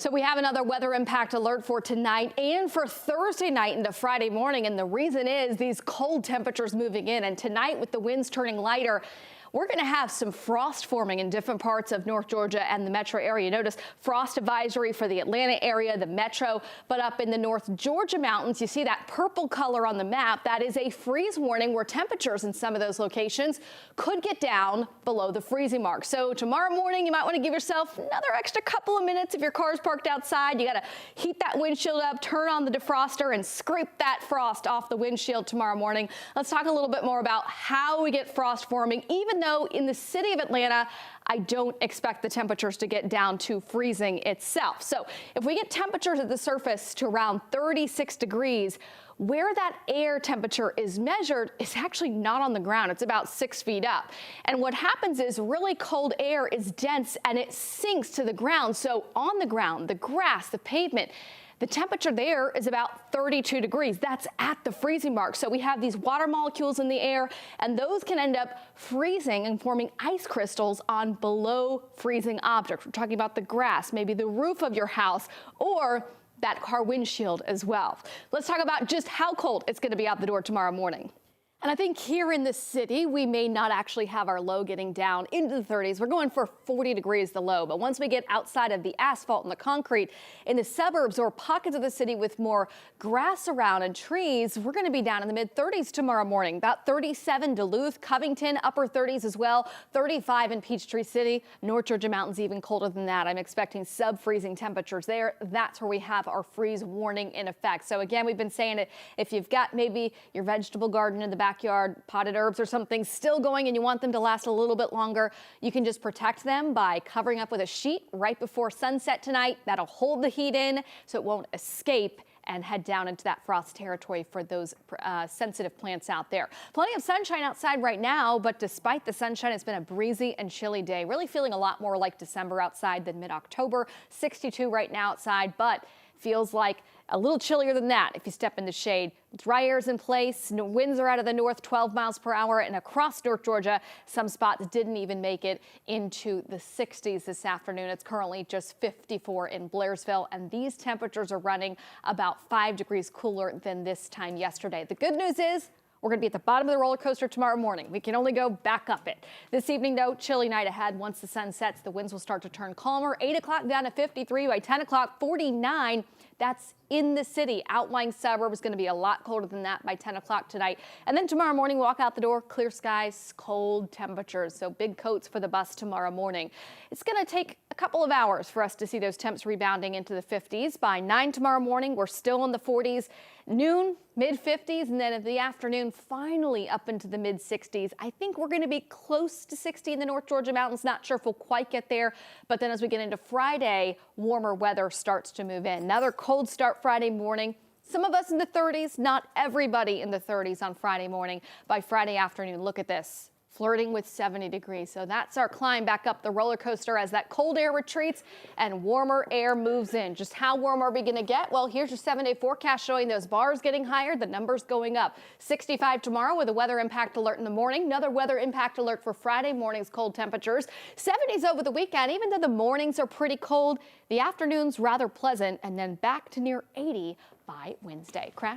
So we have another weather impact alert for tonight and for Thursday night into Friday morning. And the reason is these cold temperatures moving in. And tonight, with the winds turning lighter, we're going to have some frost forming in different parts of North Georgia and the metro area. Notice frost advisory for the Atlanta area, the metro, but up in the North Georgia mountains, you see that purple color on the map. That is a freeze warning where temperatures in some of those locations could get down below the freezing mark. So tomorrow morning, you might want to give yourself another extra couple of minutes if your car's parked outside. You got to heat that windshield up, turn on the defroster, and scrape that frost off the windshield tomorrow morning. Let's talk a little bit more about how we get frost forming, even though in the city of Atlanta, I don't expect the temperatures to get down to freezing itself. So if we get temperatures at the surface to around 36 degrees, where that air temperature is measured is actually not on the ground. It's about 6 feet up. And what happens is really cold air is dense and it sinks to the ground. So on the ground, the grass, the pavement, the temperature there is about 32 degrees. That's at the freezing mark. So we have these water molecules in the air, and those can end up freezing and forming ice crystals on below freezing objects. We're talking about the grass, maybe the roof of your house, or that car windshield as well. Let's talk about just how cold it's going to be out the door tomorrow morning. And I think here in the city, we may not actually have our low getting down into the 30s. We're going for 40 degrees the low. But once we get outside of the asphalt and the concrete in the suburbs or pockets of the city with more grass around and trees, we're going to be down in the mid 30s tomorrow morning. About 37 Duluth, Covington, upper 30s as well. 35 in Peachtree City. North Georgia mountains even colder than that. I'm expecting sub-freezing temperatures there. That's where we have our freeze warning in effect. So again, we've been saying it. If you've got maybe your vegetable garden in the backyard, potted herbs or something still going and you want them to last a little bit longer, you can just protect them by covering up with a sheet right before sunset tonight. That'll hold the heat in so it won't escape and head down into that frost territory for those sensitive plants out there. Plenty of sunshine outside right now, but despite the sunshine, it's been a breezy and chilly day. Really feeling a lot more like December outside than mid-October. 62 right now outside, but feels like a little chillier than that if you step in the shade. Dry air is in place. Winds are out of the north, 12 miles per hour, and across North Georgia, some spots didn't even make it into the 60s this afternoon. It's currently just 54 in Blairsville, and these temperatures are running about 5 degrees cooler than this time yesterday. The good news is we're going to be at the bottom of the roller coaster tomorrow morning. We can only go back up it. This evening, though, chilly night ahead. Once the sun sets, the winds will start to turn calmer. 8 o'clock down to 53. By 10 o'clock, 49. That's in the city. Outlying suburbs going to be a lot colder than that by 10 o'clock tonight. And then tomorrow morning, walk out the door, clear skies, cold temperatures. So big coats for the bus tomorrow morning. It's going to take a couple of hours for us to see those temps rebounding into the 50s. By 9 tomorrow morning, we're still in the 40s. Noon, mid 50s, and then in the afternoon, finally up into the mid 60s. I think we're going to be close to 60 in the North Georgia mountains. Not sure if we'll quite get there, but then as we get into Friday, warmer weather starts to move in. Another cold start Friday morning. Some of us in the 30s, not everybody in the 30s on Friday morning. By Friday afternoon, look at this. Flirting with 70 degrees. So that's our climb back up the roller coaster as that cold air retreats and warmer air moves in. Just how warm are we going to get? Well, here's your 7-day forecast showing those bars getting higher, the numbers going up. 65 tomorrow with a weather impact alert in the morning. Another weather impact alert for Friday morning's cold temperatures. 70s over the weekend. Even though the mornings are pretty cold, the afternoons rather pleasant, and then back to near 80 by Wednesday. Crash.